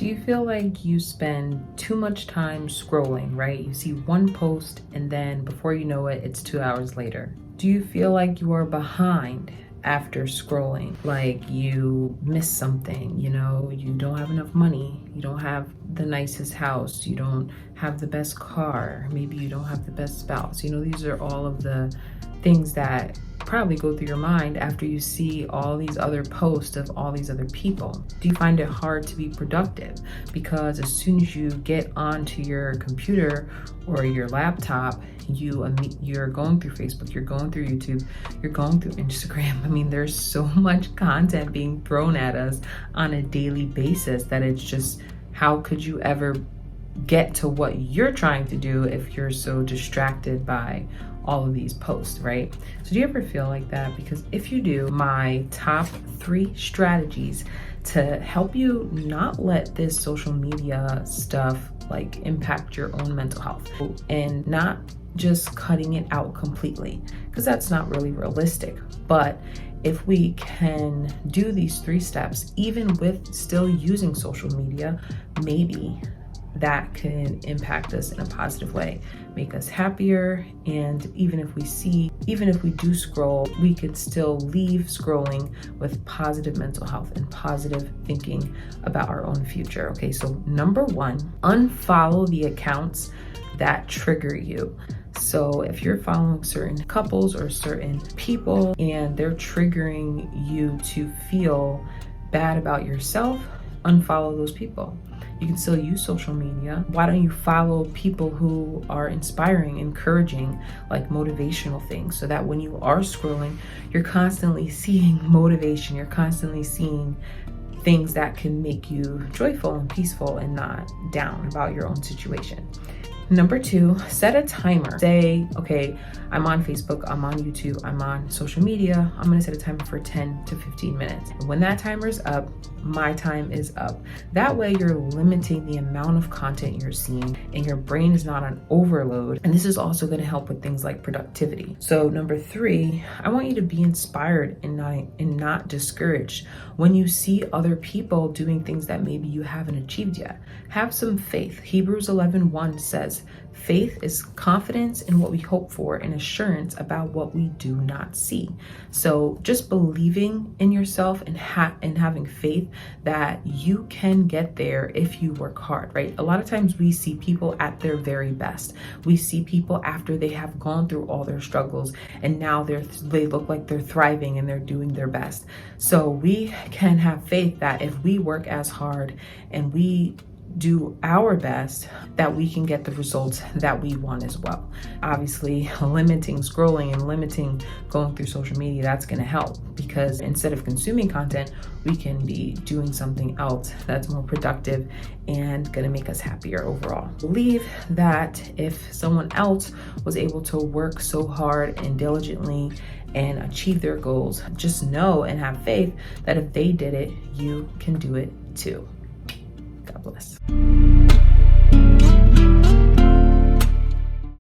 Do you feel like you spend too much time scrolling, right? You see one post and then before you know it, it's 2 hours later. Do you feel like you are behind after scrolling? Like you missed something, you don't have enough money, you don't have the nicest house, you don't have the best car, maybe you don't have the best spouse. These are all of the things that probably go through your mind after you see all these other posts of all these other people. Do you find it hard to be productive? Because as soon as you get onto your computer or your laptop, you're going through Facebook, you're going through YouTube, you're going through Instagram. I mean, there's so much content being thrown at us on a daily basis that it's just, how could you ever get to what you're trying to do if you're so distracted by all of these posts, right? So do you ever feel like that? Because if you do, my top 3 strategies to help you not let this social media stuff like impact your own mental health and not just cutting it out completely, because that's not really realistic. But if we can do these 3 steps, even with still using social media, maybe that can impact us in a positive way, make us happier. And even if we do scroll, we could still leave scrolling with positive mental health and positive thinking about our own future. Okay, so number 1, unfollow the accounts that trigger you. So if you're following certain couples or certain people and they're triggering you to feel bad about yourself, unfollow those people. You can still use social media. Why don't you follow people who are inspiring, encouraging, like motivational things, so that when you are scrolling, you're constantly seeing motivation, you're constantly seeing things that can make you joyful and peaceful and not down about your own situation. Number 2, set a timer. Say, okay, I'm on Facebook, I'm on YouTube, I'm on social media. I'm gonna set a timer for 10 to 15 minutes. When that timer's up, my time is up. That way you're limiting the amount of content you're seeing and your brain is not on overload. And this is also gonna help with things like productivity. So number 3, I want you to be inspired and not discouraged. When you see other people doing things that maybe you haven't achieved yet, have some faith. Hebrews 11:1 says, faith is confidence in what we hope for and assurance about what we do not see. So just believing in yourself and having faith that you can get there if you work hard, right? A lot of times we see people at their very best. We see people after they have gone through all their struggles and now they look like they're thriving and they're doing their best. So we can have faith that if we work as hard and we do our best, that we can get the results that we want as well. Obviously, limiting scrolling and limiting going through social media, that's going to help, because instead of consuming content, we can be doing something else that's more productive and going to make us happier overall. Believe that if someone else was able to work so hard and diligently and achieve their goals, just know and have faith that if they did it, you can do it too. God bless.